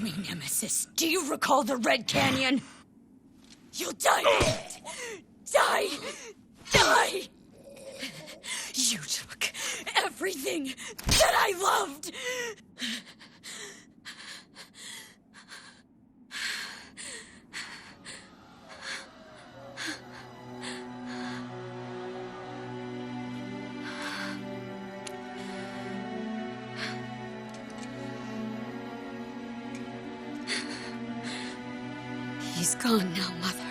me, Nemesis. Do you recall the Red Canyon? You'll die in it. Die! Die! You took everything that I loved! He's gone now, Mother.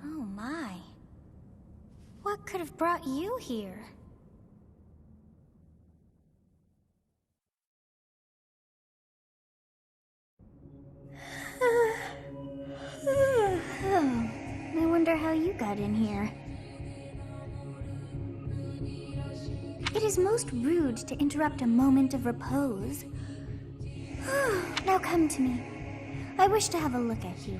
Oh my. What could have brought you here? I wonder how you got in here. It is most rude to interrupt a moment of repose. Now come to me. I wish to have a look at you.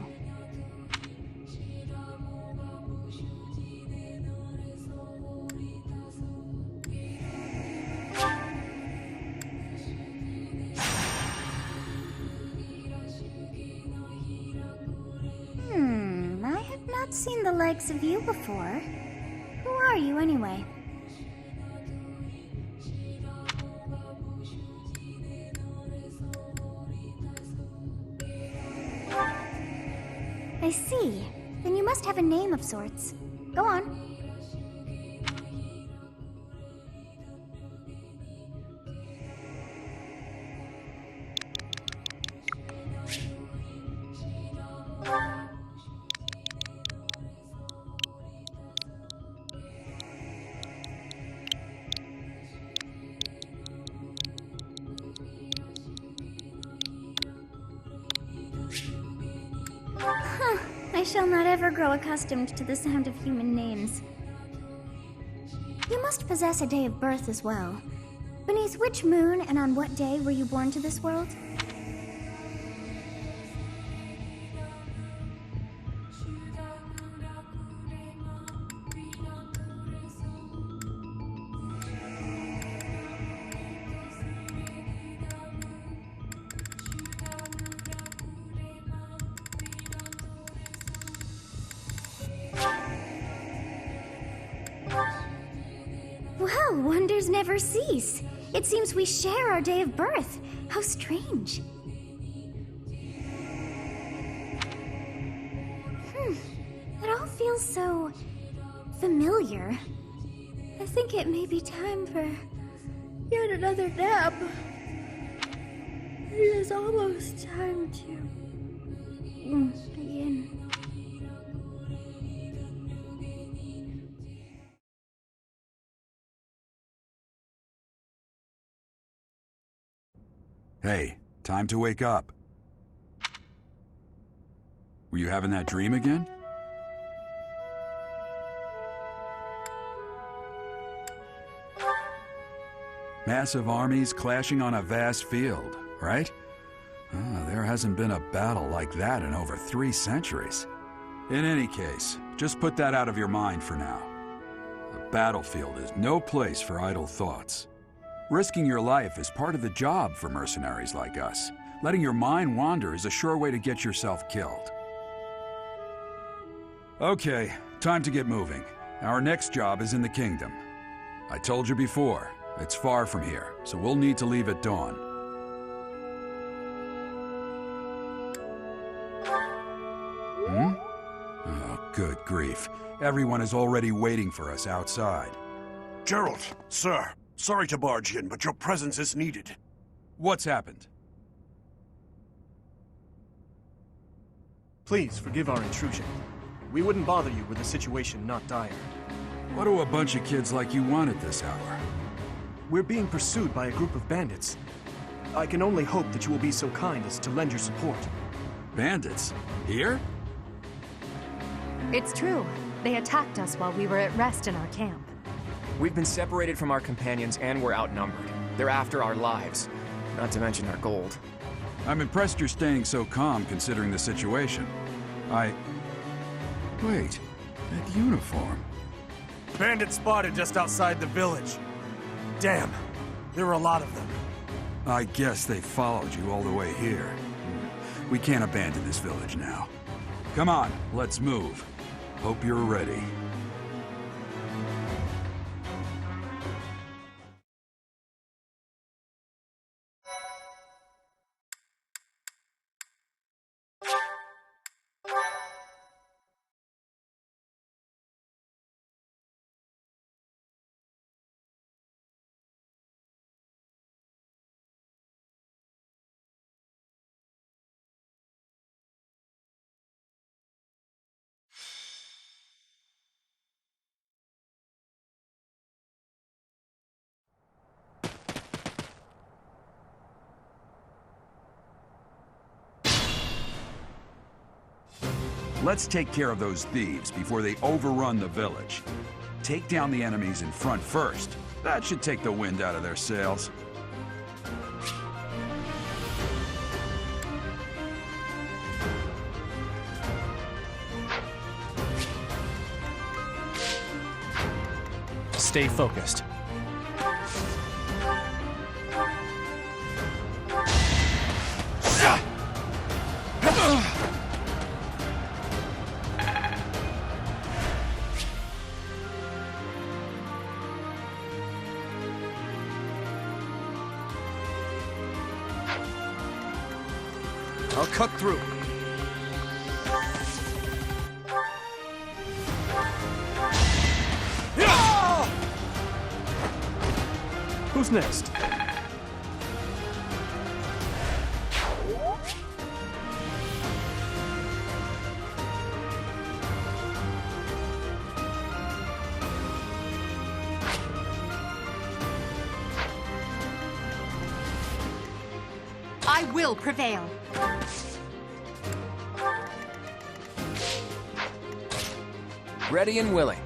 I have not seen the likes of you before. Who are you anyway? I see. Then you must have a name of sorts. Go on. I shall not ever grow accustomed to the sound of human names. You must possess a day of birth as well. Beneath which moon and on what day were you born to this world? Well, wonders never cease. It seems we share our day of birth. How strange. It all feels so familiar. I think it may be time for yet another nap. It is almost time to begin. Hey, time to wake up. Were you having that dream again? Massive armies clashing on a vast field, right? There hasn't been a battle like that in over 3 centuries. In any case, just put that out of your mind for now. The battlefield is no place for idle thoughts. Risking your life is part of the job for mercenaries like us. Letting your mind wander is a sure way to get yourself killed. Okay, time to get moving. Our next job is in the kingdom. I told you before, it's far from here, so we'll need to leave at dawn. Oh, good grief. Everyone is already waiting for us outside. Gerald, sir. Sorry to barge in, but your presence is needed. What's happened? Please forgive our intrusion. We wouldn't bother you with a situation not dire. What do a bunch of kids like you want at this hour? We're being pursued by a group of bandits. I can only hope that you will be so kind as to lend your support. Bandits? Here? It's true. They attacked us while we were at rest in our camp. We've been separated from our companions and we're outnumbered. They're after our lives, not to mention our gold. I'm impressed you're staying so calm considering the situation. Wait, that uniform. Bandits spotted just outside the village. Damn, there were a lot of them. I guess they followed you all the way here. We can't abandon this village now. Come on, let's move. Hope you're ready. Let's take care of those thieves before they overrun the village. Take down the enemies in front first. That should take the wind out of their sails. Stay focused. I'll cut through. Who's next? I will prevail. Ready and willing.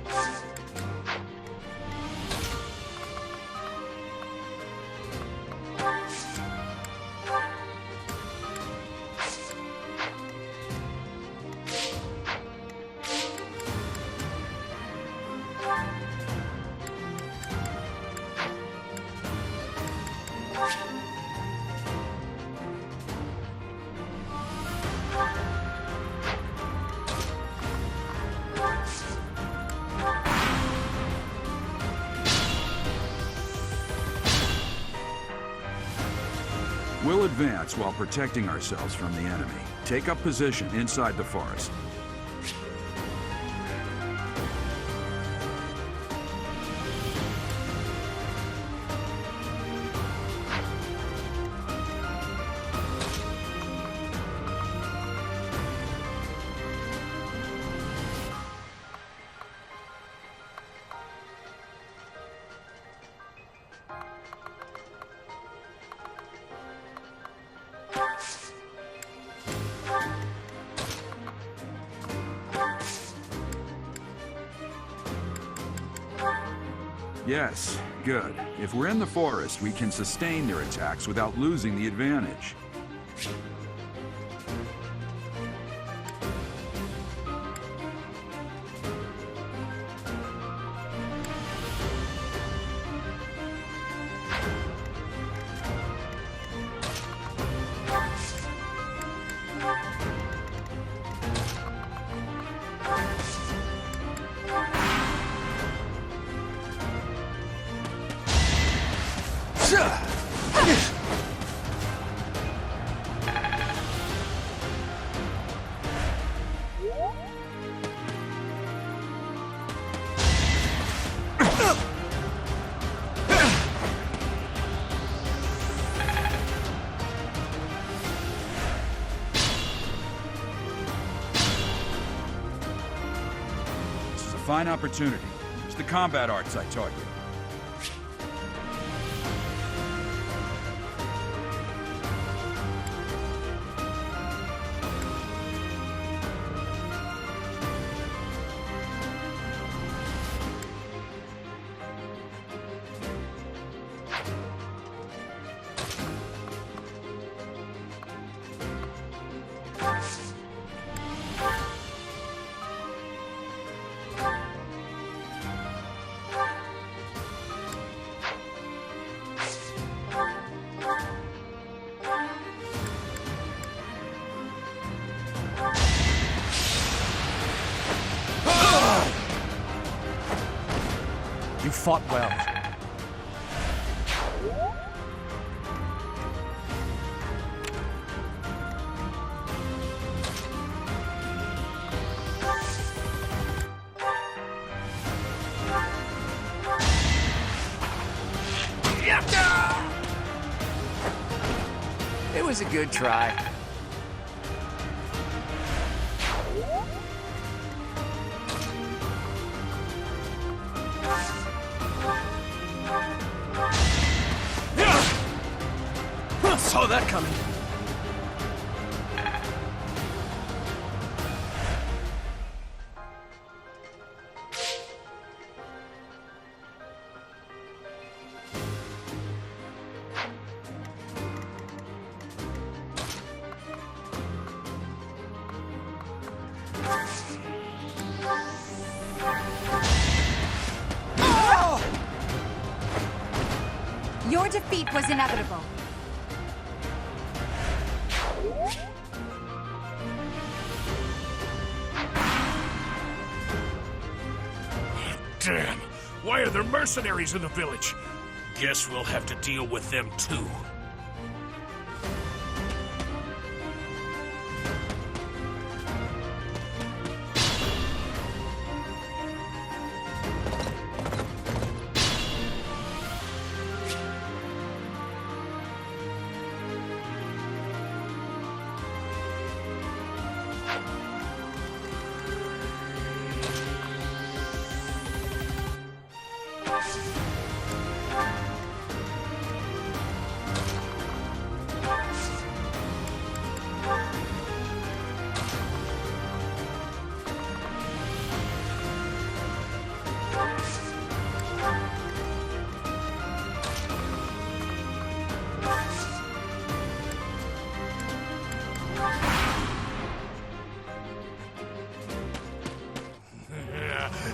We'll advance while protecting ourselves from the enemy. Take up position inside the forest. Yes, good. If we're in the forest, we can sustain their attacks without losing the advantage. Fine opportunity. It's the combat arts I taught you. fought well. It was a good try. Saw that coming. Your defeat was inevitable. Damn! Why are there mercenaries in the village? Guess we'll have to deal with them too.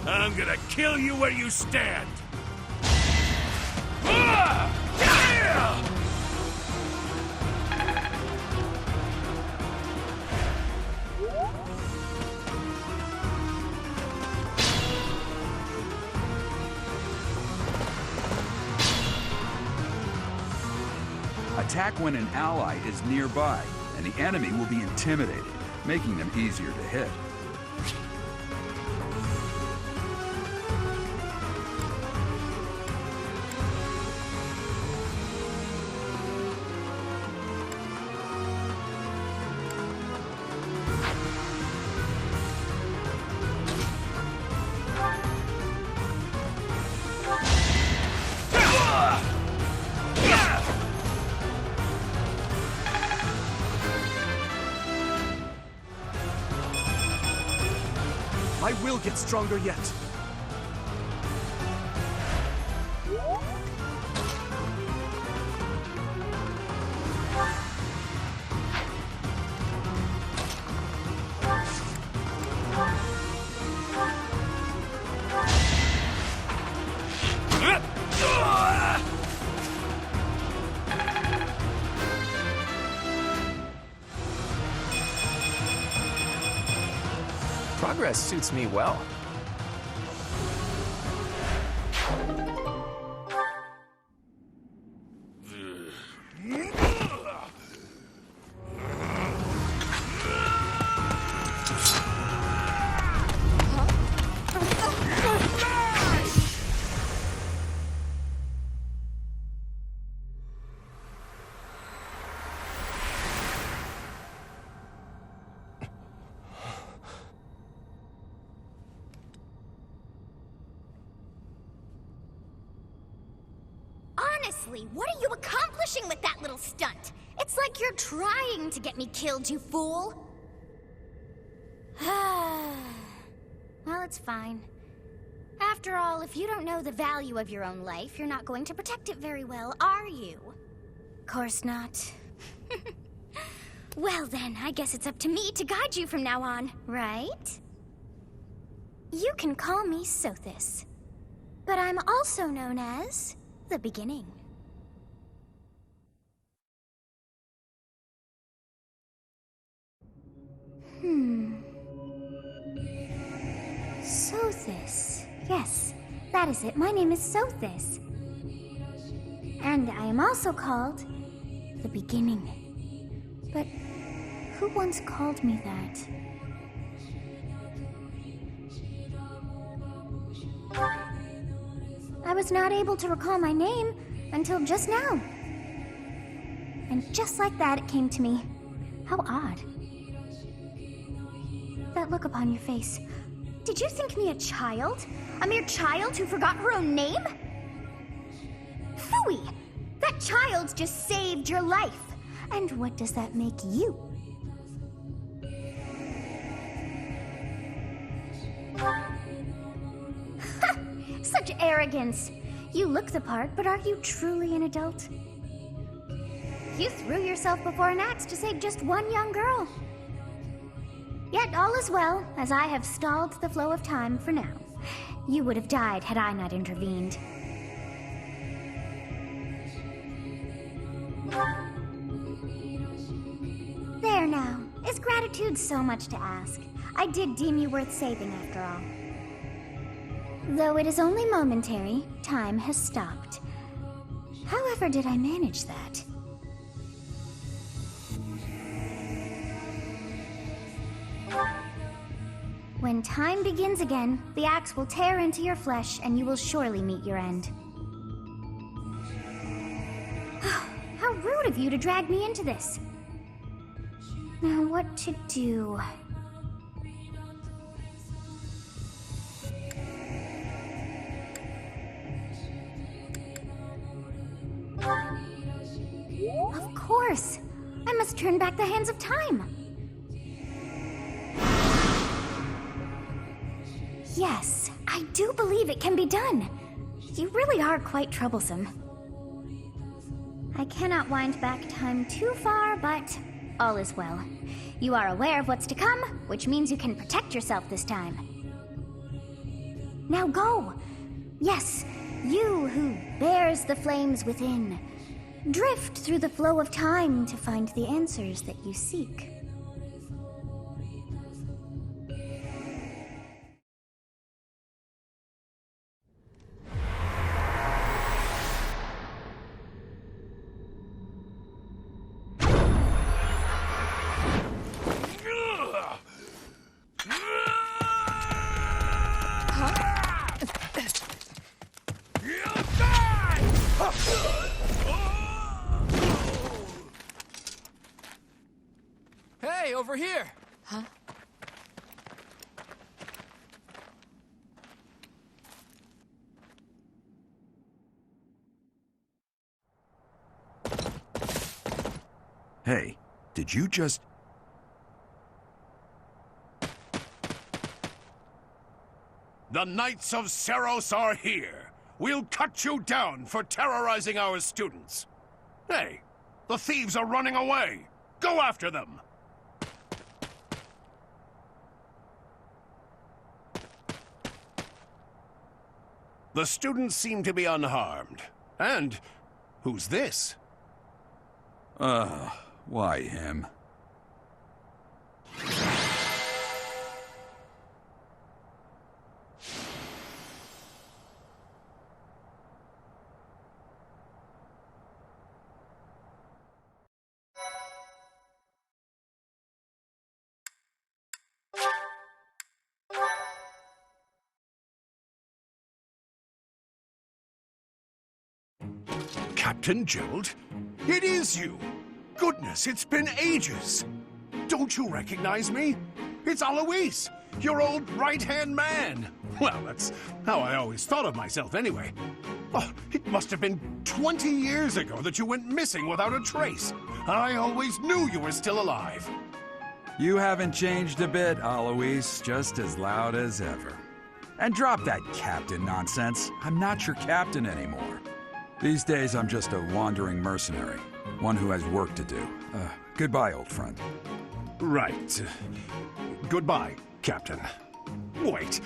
I'm gonna kill you where you stand! Ah! Yeah! Attack when an ally is nearby, and the enemy will be intimidated, making them easier to hit. I will get stronger yet. Progress suits me well. Honestly, what are you accomplishing with that little stunt? It's like you're trying to get me killed, you fool. Well, it's fine. After all, if you don't know the value of your own life, you're not going to protect it very well, are you? Course not. Well then, I guess it's up to me to guide you from now on, right? You can call me Sothis, but I'm also known as the Beginning. Sothis. Yes, That is it. My name is Sothis. And I am also called the Beginning. But who once called me that? I was not able to recall my name until just now. And just like that, it came to me. How odd. That look upon your face. Did you think me a child? A mere child who forgot her own name? Phooey! That child just saved your life. And what does that make you? Ha! Such arrogance! You look the part, but are you truly an adult? You threw yourself before an axe to save just one young girl. Yet all is well, as I have stalled the flow of time for now. You would have died had I not intervened. There now. Is gratitude so much to ask? I did deem you worth saving after all. Though it is only momentary, time has stopped. However did I manage that? When time begins again, the axe will tear into your flesh and you will surely meet your end. How rude of you to drag me into this. Now what to do? Of course! I must turn back the hands of time! Yes, I do believe it can be done. You really are quite troublesome. I cannot wind back time too far, but all is well. You are aware of what's to come, which means you can protect yourself this time. Now go! Yes, you who bears the flames within. Drift through the flow of time to find the answers that you seek. Hey, over here! Huh? Hey, did you just... The Knights of Seros are here. We'll cut you down for terrorizing our students. Hey, the thieves are running away. Go after them. The students seem to be unharmed. And who's this? Why him? Captain Gerald? It is you! Goodness, it's been ages! Don't you recognize me? It's Alois, your old right-hand man! Well, that's how I always thought of myself anyway. Oh, it must have been 20 years ago that you went missing without a trace. I always knew you were still alive. You haven't changed a bit, Alois, just as loud as ever. And drop that captain nonsense. I'm not your captain anymore. These days, I'm just a wandering mercenary. One who has work to do. Goodbye, old friend. Right. Goodbye, Captain. Wait,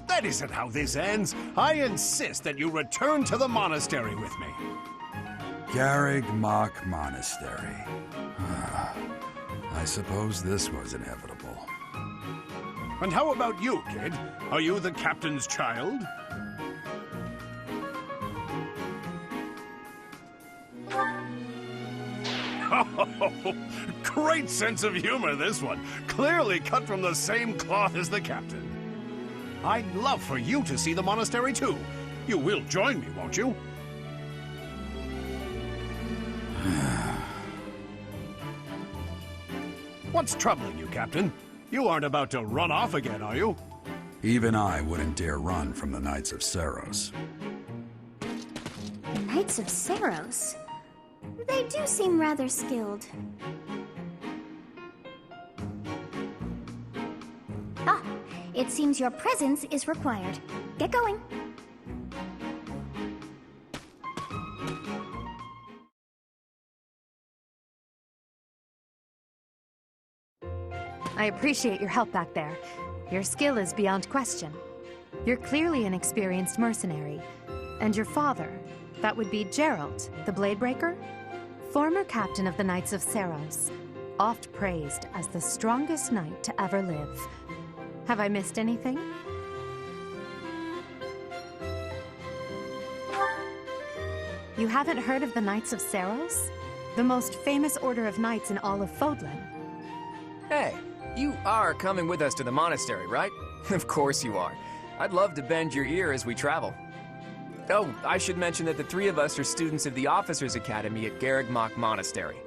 that isn't how this ends. I insist that you return to the monastery with me. Garrig Mach Monastery. I suppose this was inevitable. And how about you, kid? Are you the captain's child? Great sense of humor, this one. Clearly cut from the same cloth as the captain. I'd love for you to see the monastery, too. You will join me, won't you? What's troubling you, Captain? You aren't about to run off again, are you? Even I wouldn't dare run from the Knights of Saros. The Knights of Saros? They do seem rather skilled. Ah, it seems your presence is required. Get going. I appreciate your help back there. Your skill is beyond question. You're clearly an experienced mercenary. And your father, that would be Gerald, the Bladebreaker? Former captain of the Knights of Saros, oft praised as the strongest knight to ever live. Have I missed anything? You haven't heard of the Knights of Saros? The most famous order of knights in all of Fodlan. Hey, you are coming with us to the monastery, right? Of course you are. I'd love to bend your ear as we travel. Oh, I should mention that the three of us are students of the Officers' Academy at Garrigmach Monastery.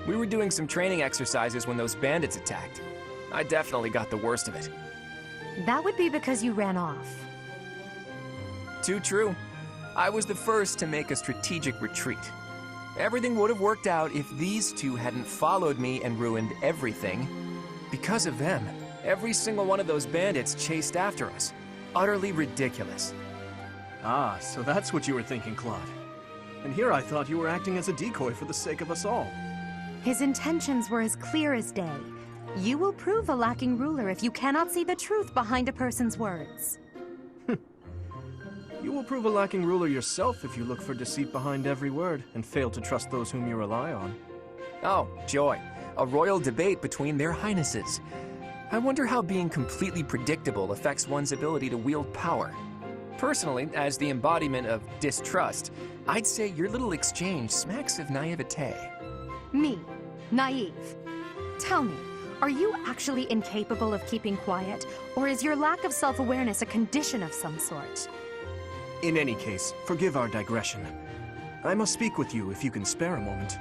We were doing some training exercises when those bandits attacked. I definitely got the worst of it. That would be because you ran off. Too true. I was the first to make a strategic retreat. Everything would have worked out if these two hadn't followed me and ruined everything. Because of them, every single one of those bandits chased after us. Utterly ridiculous. Ah, so that's what you were thinking, Claude. And here I thought you were acting as a decoy for the sake of us all. His intentions were as clear as day. You will prove a lacking ruler if you cannot see the truth behind a person's words. You will prove a lacking ruler yourself if you look for deceit behind every word and fail to trust those whom you rely on. Oh, joy. A royal debate between their highnesses. I wonder how being completely predictable affects one's ability to wield power. Personally, as the embodiment of distrust, I'd say your little exchange smacks of naivete. Me, naive. Tell me, are you actually incapable of keeping quiet, or is your lack of self-awareness a condition of some sort? In any case, forgive our digression. I must speak with you if you can spare a moment.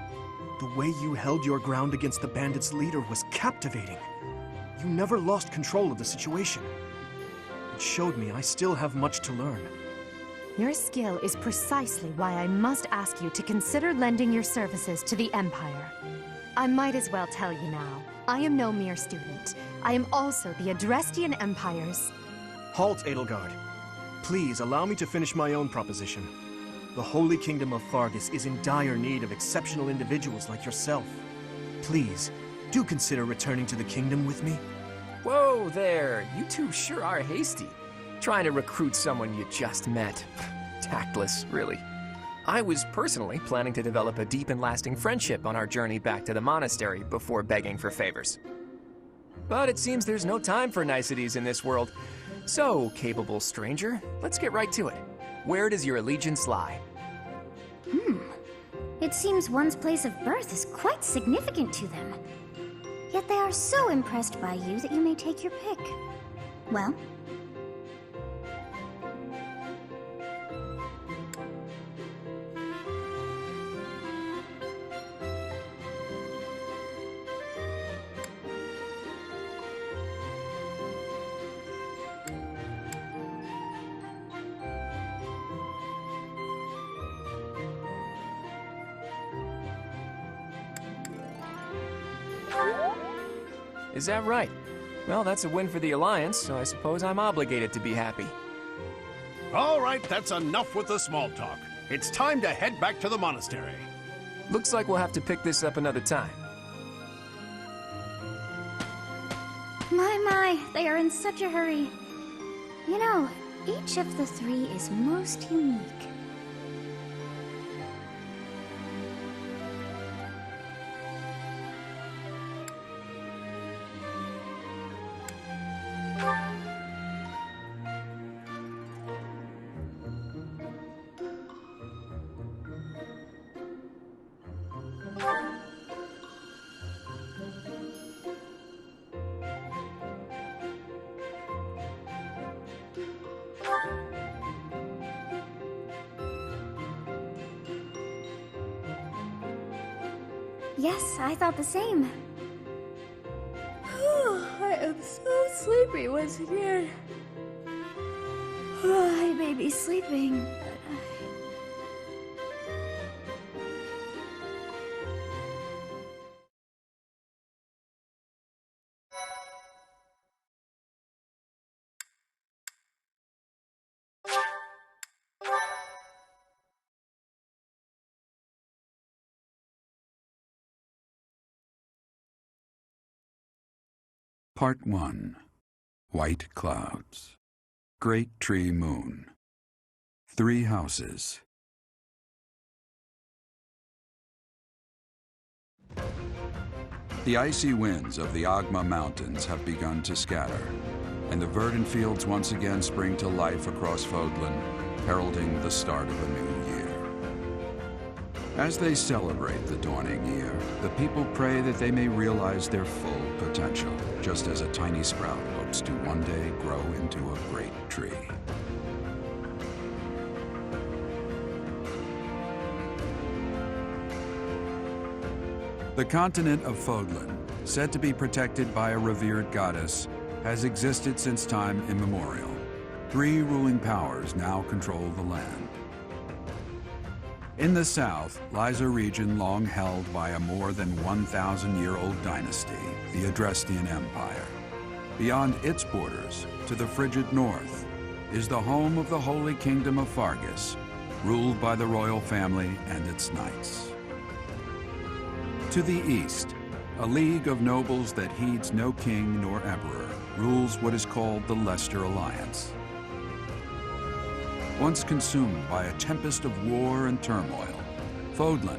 The way you held your ground against the bandits' leader was captivating. You never lost control of the situation. It showed me I still have much to learn. Your skill is precisely why I must ask you to consider lending your services to the Empire. I might as well tell you now, I am no mere student. I am also the Adrestian Empire's... Halt, Edelgard. Please allow me to finish my own proposition. The Holy Kingdom of Fargus is in dire need of exceptional individuals like yourself. Please, do consider returning to the kingdom with me. Whoa there, you two sure are hasty. Trying to recruit someone you just met. Tactless, really. I was personally planning to develop a deep and lasting friendship on our journey back to the monastery before begging for favors. But it seems there's no time for niceties in this world. So, capable stranger, let's get right to it. Where does your allegiance lie? It seems one's place of birth is quite significant to them. Yet they are so impressed by you that you may take your pick. Well, Is that right? Well, that's a win for the Alliance, so I suppose I'm obligated to be happy. All right, that's enough with the small talk. It's time to head back to the monastery. Looks like we'll have to pick this up another time. my, they are in such a hurry. You know, each of the three is most unique. Yes, I thought the same. I am so sleepy once again. I may be sleeping, but Part 1. White Clouds. Great Tree Moon. 3 Houses. The icy winds of the Agma Mountains have begun to scatter, and the verdant fields once again spring to life across Fodlan, heralding the start of a new year. As they celebrate the dawning year, the people pray that they may realize their full potential, just as a tiny sprout hopes to one day grow into a great tree. The continent of Fodlan, said to be protected by a revered goddess, has existed since time immemorial. 3 ruling powers now control the land. In the south lies a region long held by a more than 1,000-year-old dynasty, the Adrestian Empire. Beyond its borders, to the frigid north, is the home of the Holy Kingdom of Fargus, ruled by the royal family and its knights. To the east, a league of nobles that heeds no king nor emperor rules what is called the Leicester Alliance. Once consumed by a tempest of war and turmoil, Fodlan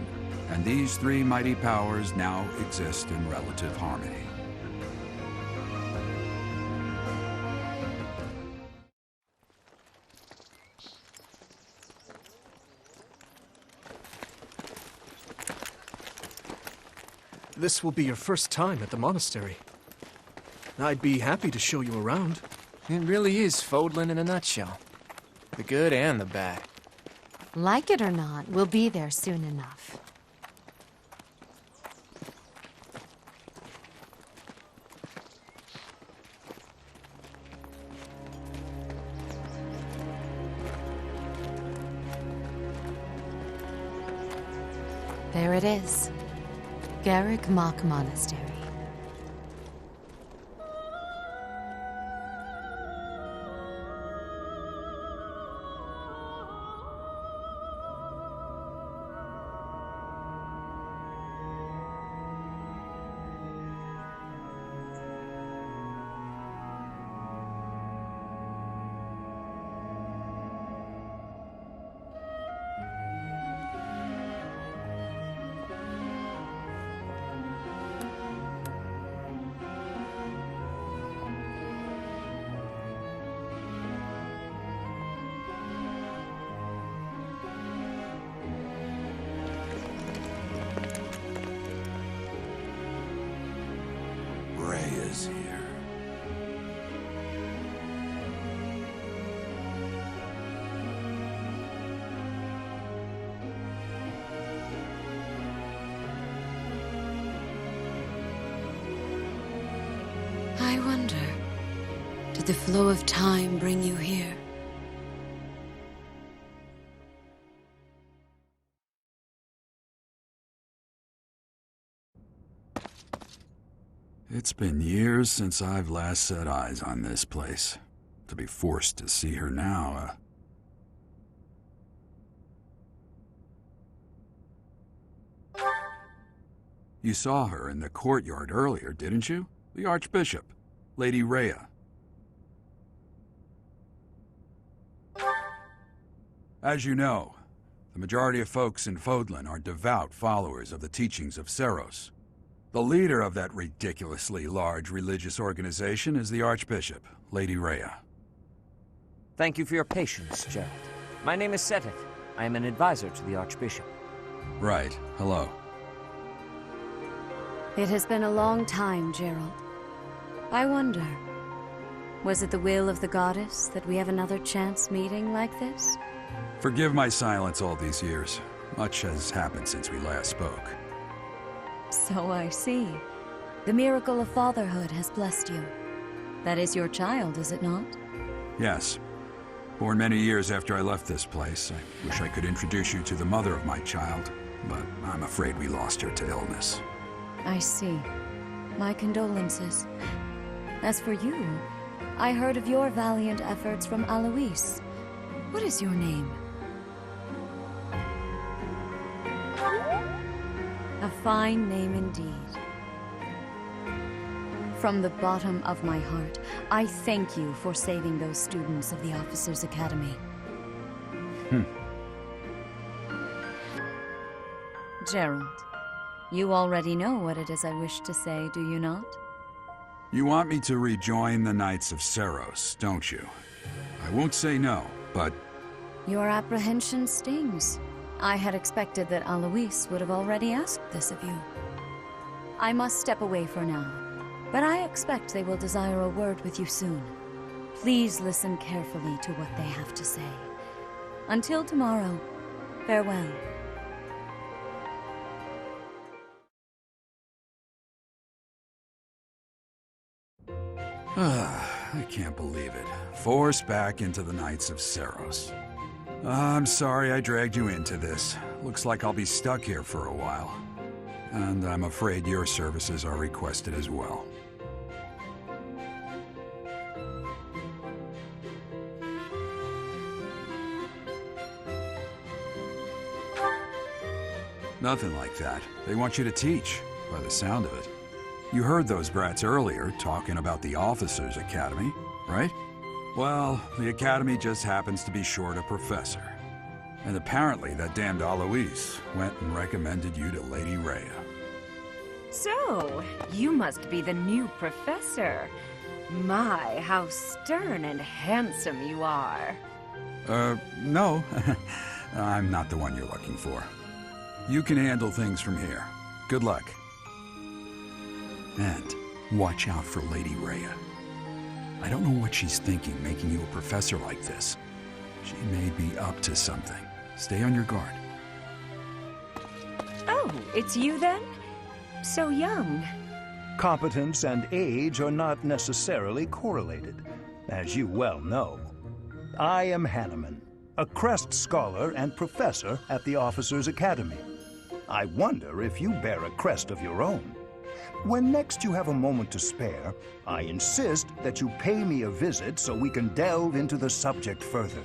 and these 3 mighty powers now exist in relative harmony. This will be your first time at the monastery. I'd be happy to show you around. It really is Fodlan in a nutshell. The good and the bad. Like it or not, we'll be there soon enough. There it is. Garrick Mach Monastery. Is here. I wonder, did the flow of time bring you here? It's been years since I've last set eyes on this place. To be forced to see her now, You saw her in the courtyard earlier, didn't you? The Archbishop, Lady Rhea. As you know, the majority of folks in Fodlan are devout followers of the teachings of Seros. The leader of that ridiculously large religious organization is the Archbishop, Lady Rhea. Thank you for your patience, Gerald. My name is Seteth. I am an advisor to the Archbishop. Right. Hello. It has been a long time, Gerald. I wonder, was it the will of the goddess that we have another chance meeting like this? Forgive my silence all these years. Much has happened since we last spoke. So I see. The miracle of fatherhood has blessed you. That is your child, is it not? Yes. Born many years after I left this place. I wish I could introduce you to the mother of my child, but I'm afraid we lost her to illness. I see. My condolences. As for you, I heard of your valiant efforts from Alois. What is your name? A fine name indeed. From the bottom of my heart, I thank you for saving those students of the Officers' Academy. Gerald, you already know what it is I wish to say, do you not? You want me to rejoin the Knights of Seros, don't you? I won't say no, but... Your apprehension stings. I had expected that Alois would have already asked this of you. I must step away for now, but I expect they will desire a word with you soon. Please listen carefully to what they have to say. Until tomorrow, farewell. I can't believe it. Forced back into the Knights of Seros. I'm sorry I dragged you into this. Looks like I'll be stuck here for a while. And I'm afraid your services are requested as well. Nothing like that. They want you to teach, by the sound of it. You heard those brats earlier talking about the Officers' Academy, right? Well, the Academy just happens to be short a professor. And apparently that damned Alois went and recommended you to Lady Rhea. So, you must be the new professor. My, how stern and handsome you are. No. I'm not the one you're looking for. You can handle things from here. Good luck. And watch out for Lady Rhea. I don't know what she's thinking making you a professor like this. She may be up to something. Stay on your guard. Oh, it's you then? So young. Competence and age are not necessarily correlated, as you well know. I am Hanneman, a Crest Scholar and Professor at the Officers' Academy. I wonder if you bear a crest of your own. When next you have a moment to spare, I insist that you pay me a visit so we can delve into the subject further.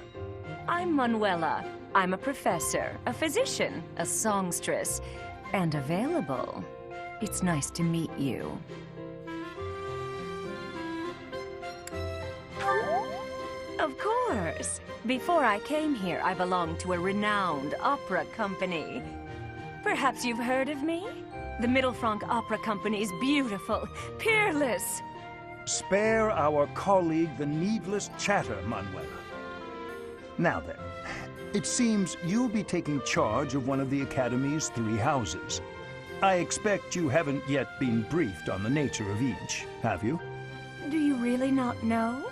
I'm Manuela. I'm a professor, a physician, a songstress, and available. It's nice to meet you. Of course. Before I came here, I belonged to a renowned opera company. Perhaps you've heard of me? The Middlefranc Opera Company is beautiful, peerless. Spare our colleague the needless chatter, Manuela. Now then, it seems you'll be taking charge of one of the Academy's 3 houses. I expect you haven't yet been briefed on the nature of each, have you? Do you really not know?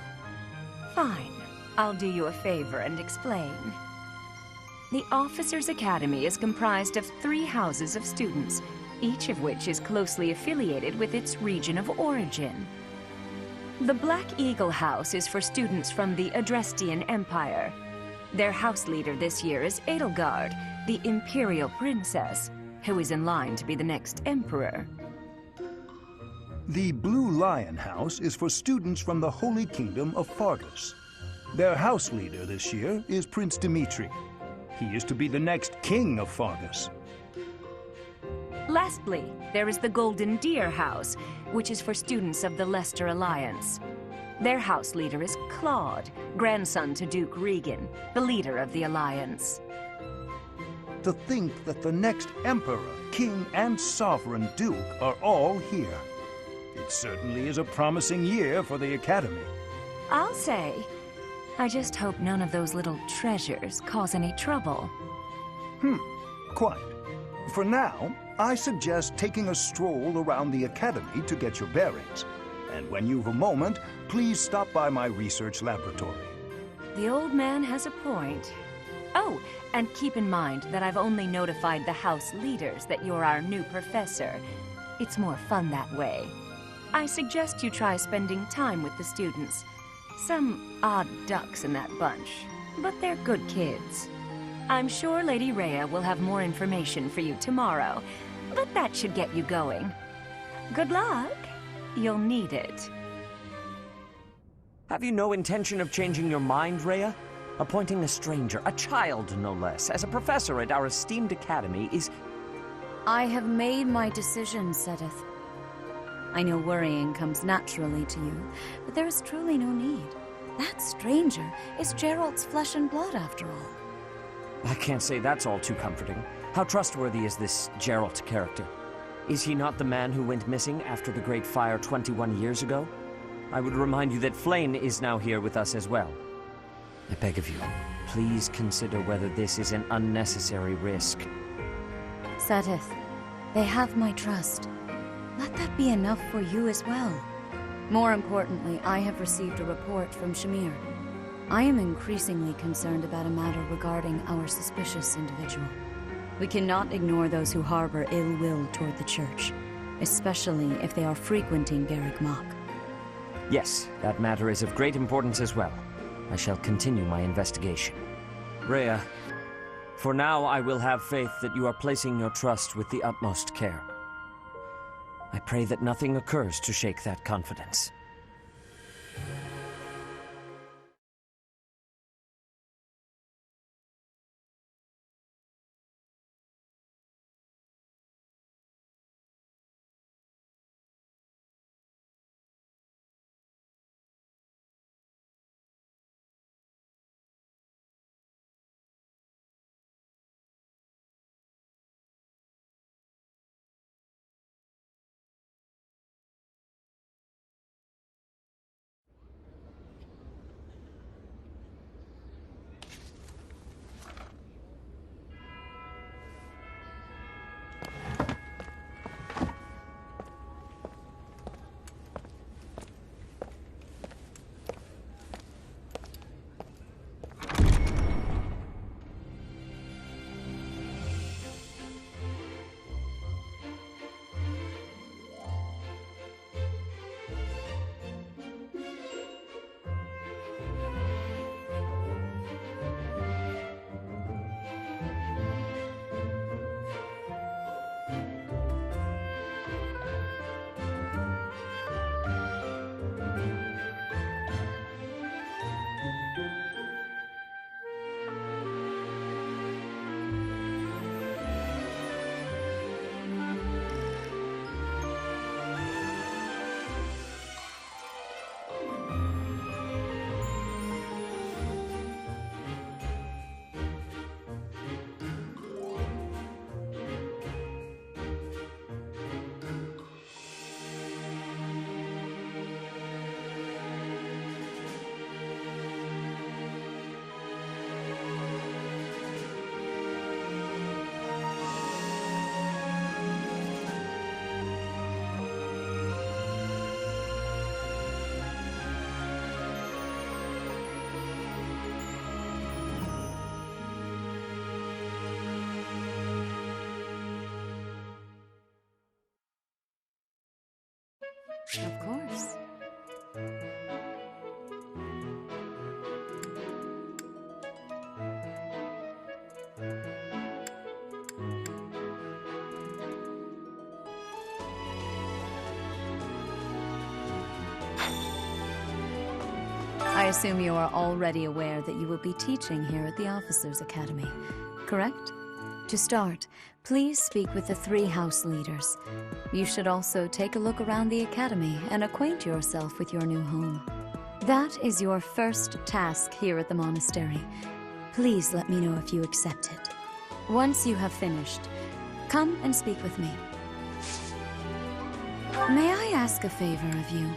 Fine. I'll do you a favor and explain. The Officers' Academy is comprised of 3 houses of students, each of which is closely affiliated with its region of origin. The Black Eagle House is for students from the Adrestian Empire. Their house leader this year is Edelgard, the Imperial Princess, who is in line to be the next Emperor. The Blue Lion House is for students from the Holy Kingdom of Fargus. Their house leader this year is Prince Dimitri. He is to be the next king of Fargus. Lastly, there is the Golden Deer House, which is for students of the Leicester Alliance. Their house leader is Claude, grandson to Duke Regan, the leader of the Alliance. To think that the next Emperor, King, and Sovereign Duke are all here. It certainly is a promising year for the Academy. I'll say. I just hope none of those little treasures cause any trouble. Quite. For now, I suggest taking a stroll around the Academy to get your bearings. And when you've a moment, please stop by my research laboratory. The old man has a point. Oh, and keep in mind that I've only notified the house leaders that you're our new professor. It's more fun that way. I suggest you try spending time with the students. Some odd ducks in that bunch, but they're good kids. I'm sure Lady Rhea will have more information for you tomorrow, but that should get you going. Good luck. You'll need it. Have you no intention of changing your mind, Rhea? Appointing a stranger, a child no less, as a professor at our esteemed academy is... I have made my decision, Sedith. I know worrying comes naturally to you, but there is truly no need. That stranger is Gerald's flesh and blood, after all. I can't say that's all too comforting. How trustworthy is this Gerald character? Is he not the man who went missing after the Great Fire 21 years ago? I would remind you that Flame is now here with us as well. I beg of you, please consider whether this is an unnecessary risk. Sedith, they have my trust. Let that be enough for you as well. More importantly, I have received a report from Shamir. I am increasingly concerned about a matter regarding our suspicious individual. We cannot ignore those who harbor ill will toward the Church, especially if they are frequenting Garrick Mach. Yes, that matter is of great importance as well. I shall continue my investigation. Rhea, for now I will have faith that you are placing your trust with the utmost care. I pray that nothing occurs to shake that confidence. Of course. I assume you are already aware that you will be teaching here at the Officers' Academy, correct? To start, please speak with the 3 house leaders. You should also take a look around the academy and acquaint yourself with your new home. That is your first task here at the monastery. Please let me know if you accept it. Once you have finished, come and speak with me. May I ask a favor of you?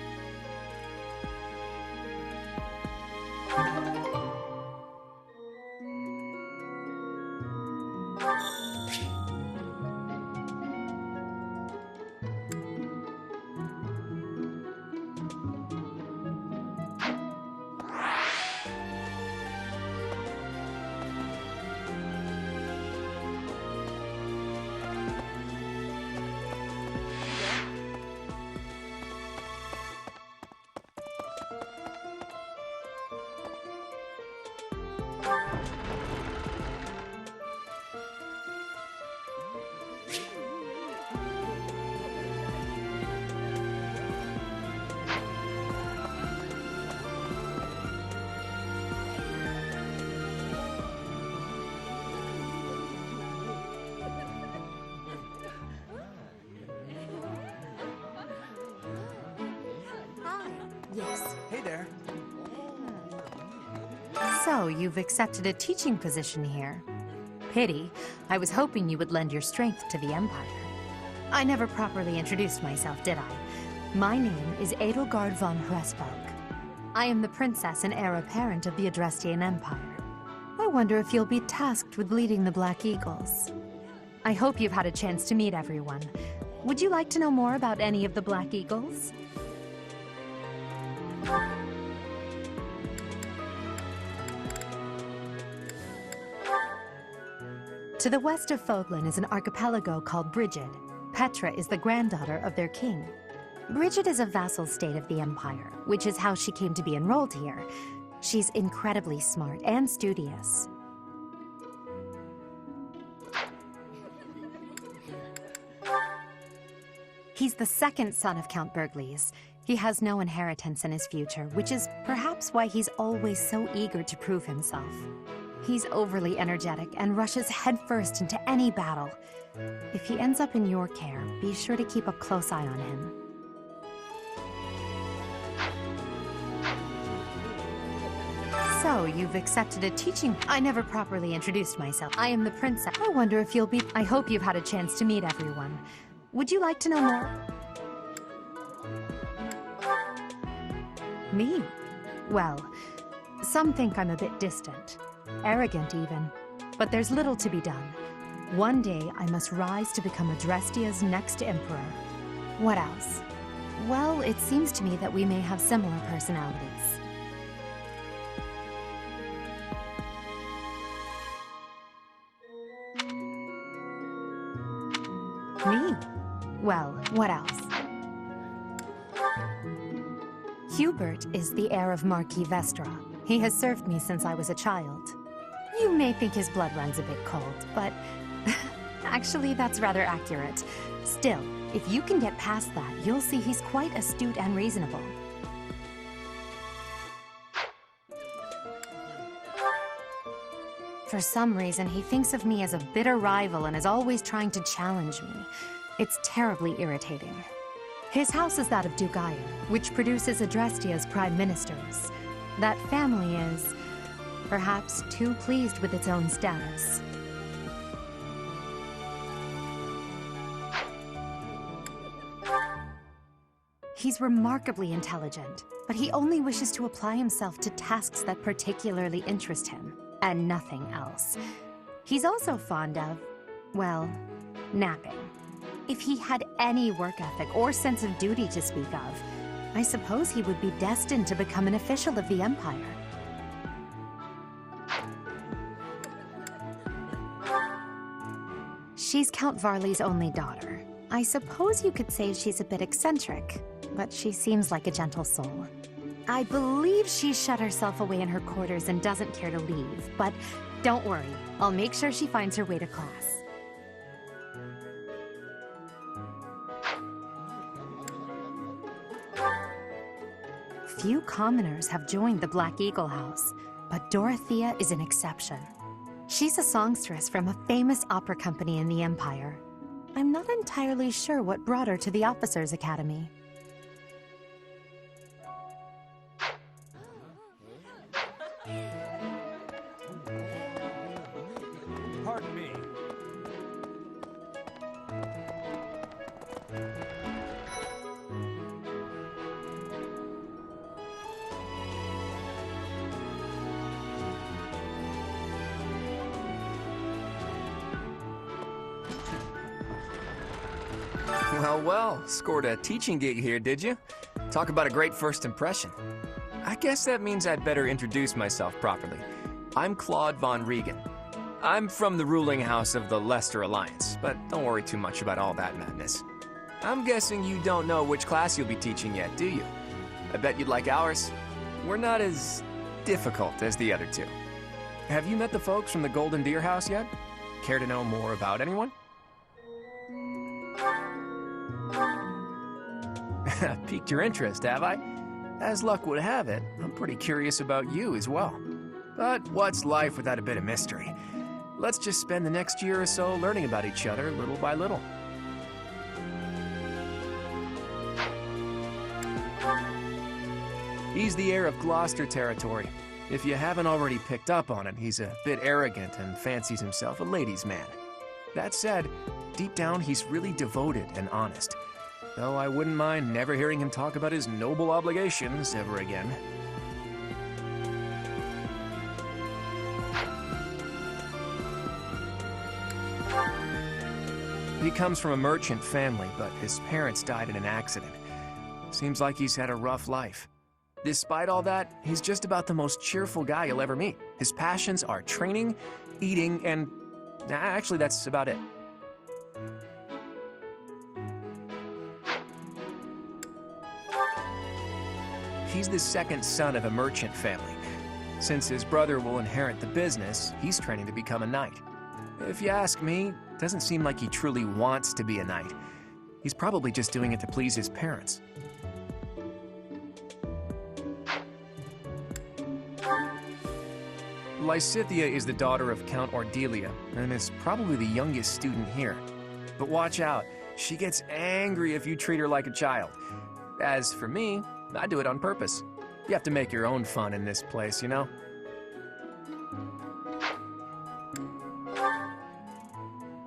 Yes. Hey there. So, you've accepted a teaching position here. Pity. I was hoping you would lend your strength to the Empire. I never properly introduced myself, did I? My name is Edelgard von Hresburg. I am the princess and heir apparent of the Adrestian Empire. I wonder if you'll be tasked with leading the Black Eagles. I hope you've had a chance to meet everyone. Would you like to know more about any of the Black Eagles? To the west of Fogland is an archipelago called Brigid. Petra is the granddaughter of their king. Brigid is a vassal state of the Empire, which is how she came to be enrolled here. She's incredibly smart and studious. He's the second son of Count Bergliez. He has no inheritance in his future, which is perhaps why he's always so eager to prove himself. He's overly energetic and rushes headfirst into any battle. If he ends up in your care, be sure to keep a close eye on him. So, you've accepted a teaching... I never properly introduced myself. I am the princess. I wonder if you'll be... I hope you've had a chance to meet everyone. Would you like to know more? Me? Well, some think I'm a bit distant. Arrogant, even. But there's little to be done. One day, I must rise to become Adrestia's next emperor. What else? Well, it seems to me that we may have similar personalities. Me? Well, what else? Hubert is the heir of Marquis Vestra. He has served me since I was a child. You may think his blood runs a bit cold, but actually that's rather accurate. Still, if you can get past that, you'll see he's quite astute and reasonable. For some reason, he thinks of me as a bitter rival and is always trying to challenge me. It's terribly irritating. His house is that of Dugaia, which produces Adrestia's prime ministers. That family is, perhaps, too pleased with its own status. He's remarkably intelligent, but he only wishes to apply himself to tasks that particularly interest him, and nothing else. He's also fond of, well, napping. If he had any work ethic or sense of duty to speak of, I suppose he would be destined to become an official of the Empire. She's Count Varley's only daughter. I suppose you could say she's a bit eccentric, but she seems like a gentle soul. I believe she's shut herself away in her quarters and doesn't care to leave, but don't worry, I'll make sure she finds her way to class. Few commoners have joined the Black Eagle House, but Dorothea is an exception. She's a songstress from a famous opera company in the Empire. I'm not entirely sure what brought her to the Officers' Academy. Pardon me. Well, scored a teaching gig here, did you? Talk about a great first impression. I guess that means I'd better introduce myself properly. I'm Claude von Regan. I'm from the ruling house of the Leicester Alliance, but don't worry too much about all that madness. I'm guessing you don't know which class you'll be teaching yet, do you? I bet you'd like ours. We're not as difficult as the other two. Have you met the folks from the Golden Deer House yet? Care to know more about anyone? Piqued your interest, have I? As luck would have it, I'm pretty curious about you as well. But what's life without a bit of mystery? Let's just spend the next year or so learning about each other little by little. He's the heir of Gloucester territory. If you haven't already picked up on it, he's a bit arrogant and fancies himself a ladies' man. That said, deep down he's really devoted and honest. Though I wouldn't mind never hearing him talk about his noble obligations ever again. He comes from a merchant family, but his parents died in an accident. Seems like he's had a rough life. Despite all that, he's just about the most cheerful guy you'll ever meet. His passions are training, eating, and actually that's about it. He's the second son of a merchant family. Since his brother will inherit the business, he's training to become a knight. If you ask me, it doesn't seem like he truly wants to be a knight. He's probably just doing it to please his parents. Lysithea is the daughter of Count Ordelia, and is probably the youngest student here. But watch out, she gets angry if you treat her like a child. As for me, I do it on purpose. You have to make your own fun in this place, you know?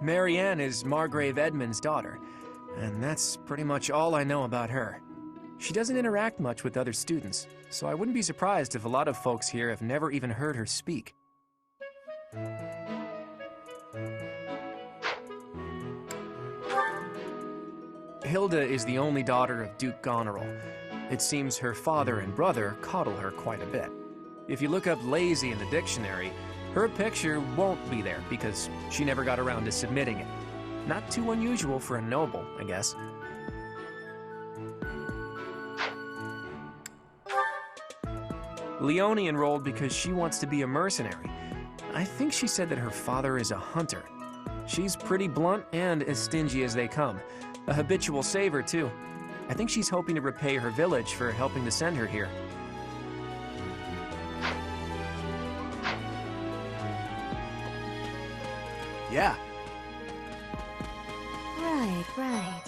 Marianne is Margrave Edmund's daughter, and that's pretty much all I know about her. She doesn't interact much with other students, so I wouldn't be surprised if a lot of folks here have never even heard her speak. Hilda is the only daughter of Duke Goneril. It seems her father and brother coddle her quite a bit. If you look up lazy in the dictionary, her picture won't be there because she never got around to submitting it. Not too unusual for a noble, I guess. Leone enrolled because she wants to be a mercenary. I think she said that her father is a hunter. She's pretty blunt and as stingy as they come. A habitual saver, too. I think she's hoping to repay her village for helping to send her here. Yeah. Right.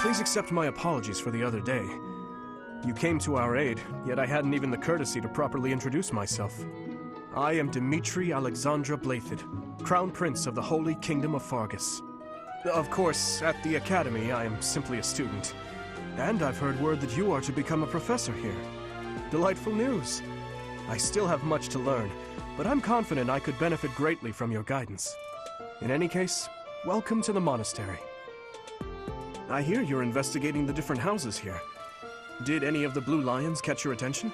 Please accept my apologies for the other day. You came to our aid, yet I hadn't even the courtesy to properly introduce myself. I am Dimitri Alexandra Blathid, Crown Prince of the Holy Kingdom of Fargus. Of course, at the Academy, I am simply a student. And I've heard word that you are to become a professor here. Delightful news. I still have much to learn, but I'm confident I could benefit greatly from your guidance. In any case, welcome to the monastery. I hear you're investigating the different houses here. Did any of the Blue Lions catch your attention?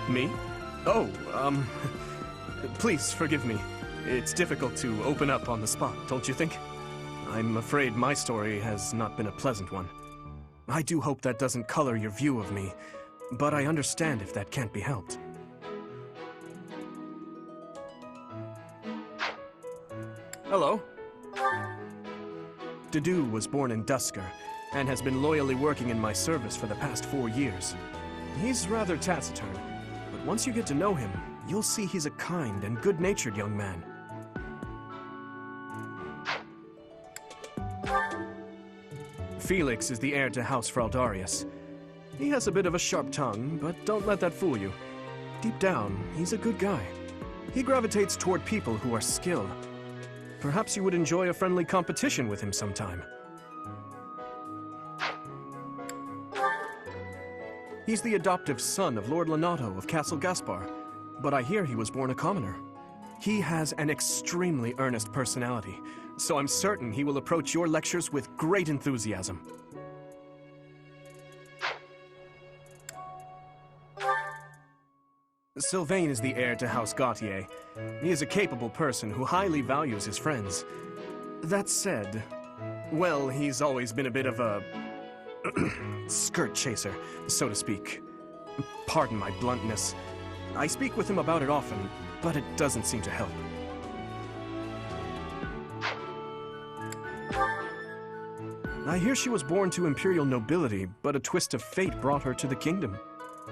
Me? Oh, please forgive me. It's difficult to open up on the spot, don't you think? I'm afraid my story has not been a pleasant one. I do hope that doesn't color your view of me, but I understand if that can't be helped. Hello. Dedu was born in Dusker, and has been loyally working in my service for the past 4 years. He's rather taciturn, but once you get to know him, you'll see he's a kind and good-natured young man. Felix is the heir to House Fraldarius. He has a bit of a sharp tongue, but don't let that fool you. Deep down, he's a good guy. He gravitates toward people who are skilled. Perhaps you would enjoy a friendly competition with him sometime. He's the adoptive son of Lord Lenato of Castle Gaspar, but I hear he was born a commoner. He has an extremely earnest personality, so I'm certain he will approach your lectures with great enthusiasm. Sylvain is the heir to House Gautier. He is a capable person who highly values his friends. That said, well, he's always been a bit of a skirt chaser, so to speak. Pardon my bluntness. I speak with him about it often, but it doesn't seem to help. I hear she was born to imperial nobility, but a twist of fate brought her to the kingdom.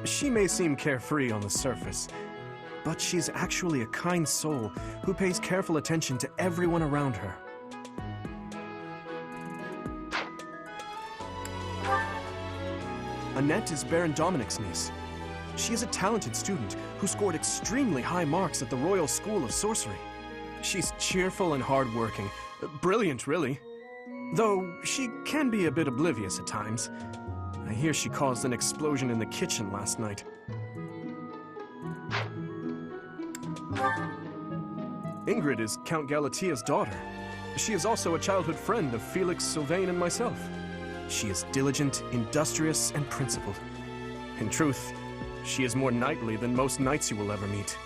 She may seem carefree on the surface, but she's actually a kind soul who pays careful attention to everyone around her. Annette is Baron Dominic's niece. She is a talented student who scored extremely high marks at the Royal School of Sorcery. She's cheerful and hardworking. Brilliant, really. Though she can be a bit oblivious at times. I hear she caused an explosion in the kitchen last night. Ingrid is Count Galatia's daughter. She is also a childhood friend of Felix, Sylvain, and myself. She is diligent, industrious, and principled. In truth, she is more knightly than most knights you will ever meet.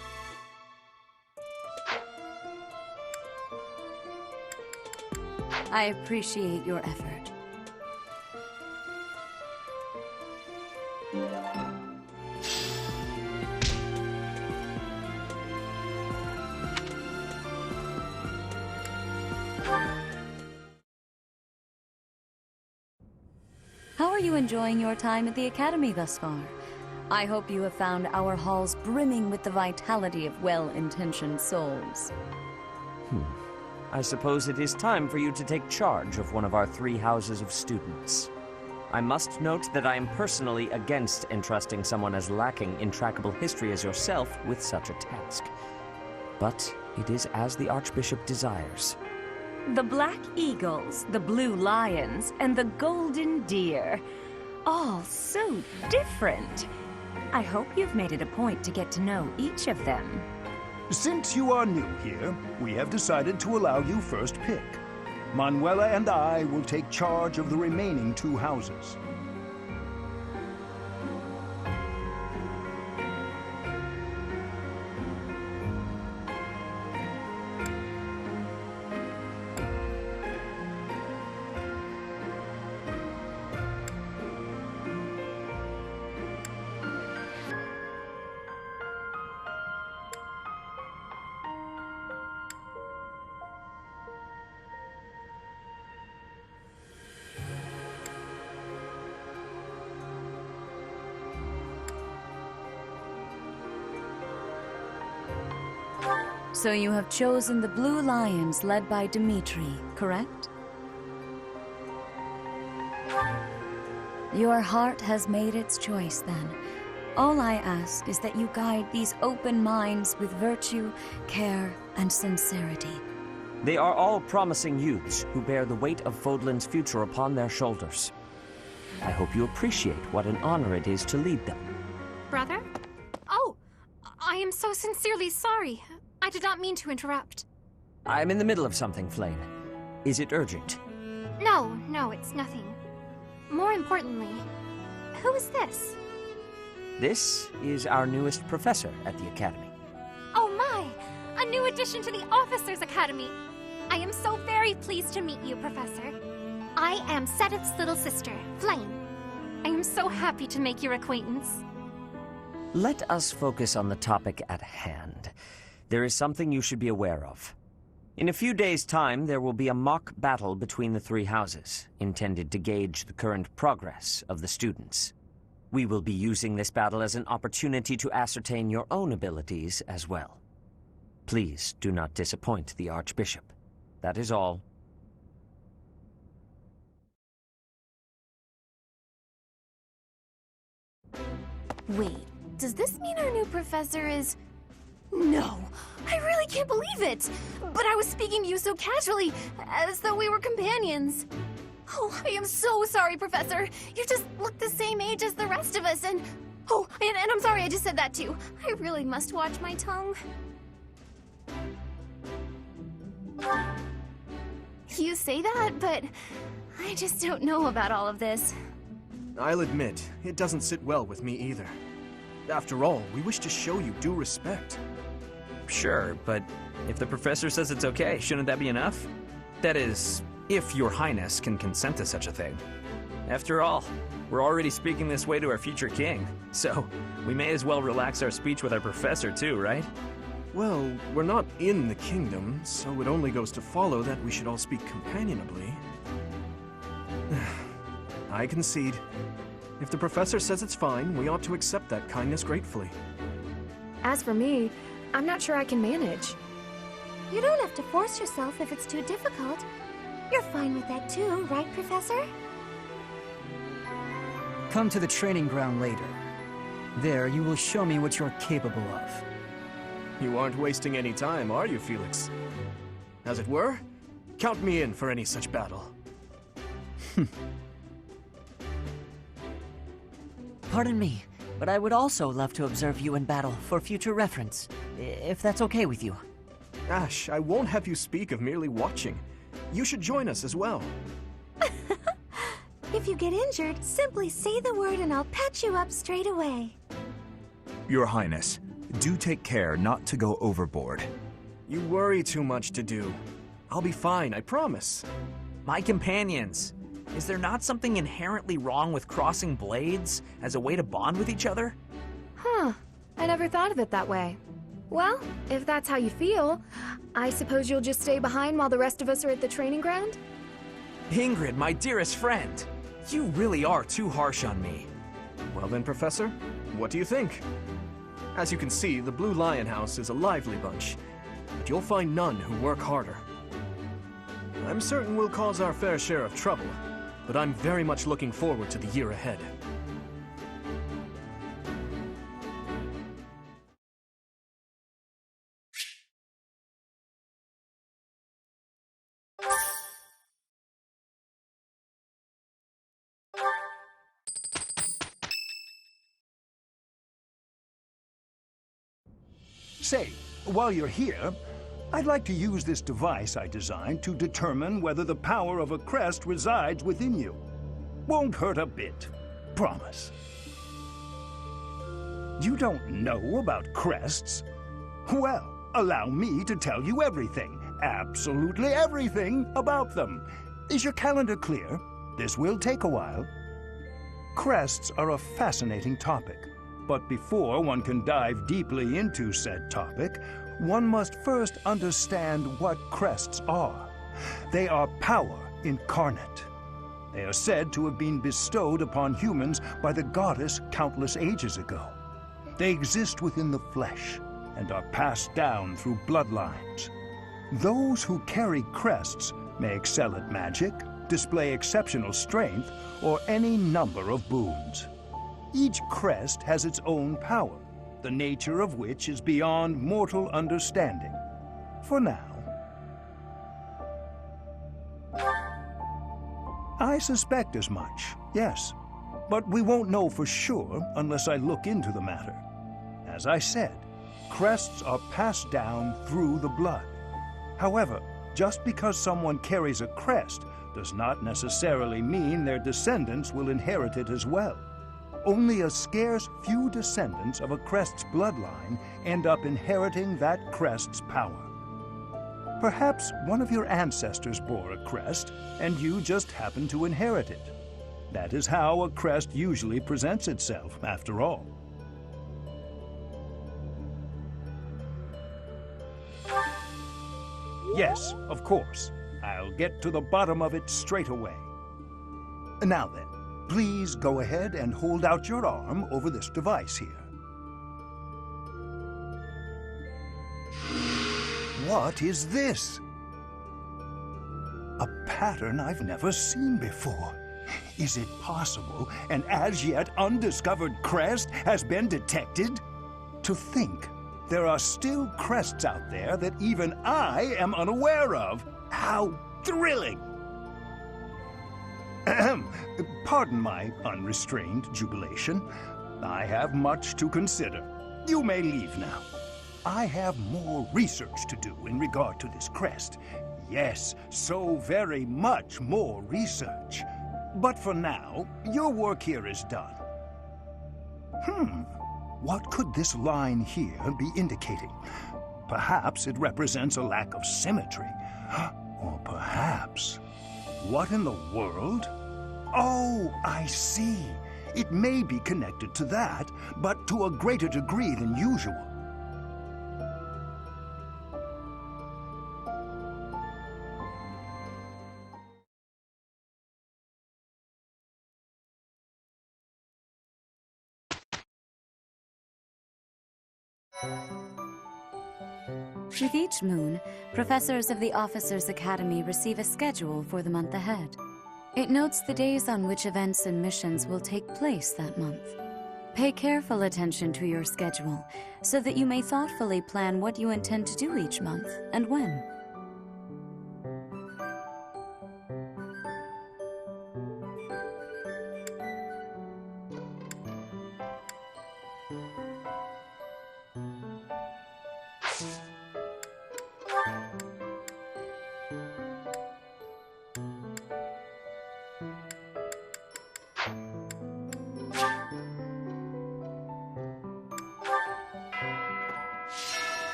I appreciate your effort. How are you enjoying your time at the Academy thus far? I hope you have found our halls brimming with the vitality of well-intentioned souls. I suppose it is time for you to take charge of one of our 3 houses of students. I must note that I am personally against entrusting someone as lacking in trackable history as yourself with such a task. But it is as the Archbishop desires. The Black Eagles, the Blue Lions, and the Golden Deer. All so different. I hope you've made it a point to get to know each of them. Since you are new here, we have decided to allow you first pick. Manuela and I will take charge of the remaining 2 houses. So you have chosen the Blue Lions led by Dimitri, correct? Your heart has made its choice then. All I ask is that you guide these open minds with virtue, care, and sincerity. They are all promising youths who bear the weight of Fodlan's future upon their shoulders. I hope you appreciate what an honor it is to lead them. Brother? Oh, I am so sincerely sorry. I did not mean to interrupt. I'm in the middle of something, Flane. Is it urgent? No, it's nothing. More importantly, who is this? This is our newest professor at the Academy. Oh my! A new addition to the Officers' Academy! I am so very pleased to meet you, Professor. I am Sedith's little sister, Flame. I am so happy to make your acquaintance. Let us focus on the topic at hand. There is something you should be aware of. In a few days' time, there will be a mock battle between the 3 houses, intended to gauge the current progress of the students. We will be using this battle as an opportunity to ascertain your own abilities as well. Please do not disappoint the Archbishop. That is all. Wait, does this mean our new professor is... No, I really can't believe it! But I was speaking to you so casually, as though we were companions. Oh, I am so sorry, Professor. You just look the same age as the rest of us, and... Oh, and I'm sorry I just said that too. I really must watch my tongue. You say that, but I just don't know about all of this. I'll admit, it doesn't sit well with me either. After all, we wish to show you due respect. Sure, but if the professor says it's okay, shouldn't that be enough? That is, if your highness can consent to such a thing. After all, we're already speaking this way to our future king, so we may as well relax our speech with our professor too, right? Well, we're not in the kingdom, so it only goes to follow that we should all speak companionably. I concede. If the professor says it's fine, we ought to accept that kindness gratefully. As for me, I'm not sure I can manage. You don't have to force yourself if it's too difficult. You're fine with that too, right, Professor? come to the training ground later. There, you will show me what you're capable of. You aren't wasting any time, are you, Felix? As it were, count me in for any such battle. Pardon me, but I would also love to observe you in battle for future reference, if that's okay with you. Ash, I won't have you speak of merely watching. You should join us as well. If you get injured, simply say the word and I'll patch you up straight away. Your Highness, do take care not to go overboard. You worry too much to do. I'll be fine, I promise. My companions, is there not something inherently wrong with crossing blades as a way to bond with each other? Huh. I never thought of it that way. Well, if that's how you feel, I suppose you'll just stay behind while the rest of us are at the training ground? Ingrid, my dearest friend, you really are too harsh on me. Well then, Professor, what do you think? As you can see, the Blue Lion House is a lively bunch, but you'll find none who work harder. I'm certain we'll cause our fair share of trouble, but I'm very much looking forward to the year ahead. Say, while you're here, I'd like to use this device I designed to determine whether the power of a crest resides within you. Won't hurt a bit. Promise. You don't know about crests? Well, allow me to tell you everything, absolutely everything about them. Is your calendar clear? This will take a while. Crests are a fascinating topic. But before one can dive deeply into said topic, one must first understand what crests are. They are power incarnate. They are said to have been bestowed upon humans by the goddess countless ages ago. They exist within the flesh and are passed down through bloodlines. Those who carry crests may excel at magic, display exceptional strength, or any number of boons. Each crest has its own power, the nature of which is beyond mortal understanding. For now. I suspect as much, yes. But we won't know for sure unless I look into the matter. As I said, crests are passed down through the blood. However, just because someone carries a crest does not necessarily mean their descendants will inherit it as well. Only a scarce few descendants of a crest's bloodline end up inheriting that crest's power. Perhaps one of your ancestors bore a crest, and you just happen to inherit it. That is how a crest usually presents itself, after all. Yes, of course. I'll get to the bottom of it straight away. Now then, please go ahead and hold out your arm over this device here. What is this? A pattern I've never seen before. Is it possible an as yet undiscovered crest has been detected? To think there are still crests out there that even I am unaware of. How thrilling! Pardon my unrestrained jubilation. I have much to consider. You may leave now. I have more research to do in regard to this crest. Yes, so very much more research. But for now, your work here is done. What could this line here be indicating? Perhaps it represents a lack of symmetry. Or perhaps... What in the world? Oh, I see. It may be connected to that, but to a greater degree than usual. With each moon, professors of the Officers' Academy receive a schedule for the month ahead. It notes the days on which events and missions will take place that month. Pay careful attention to your schedule, so that you may thoughtfully plan what you intend to do each month, and when.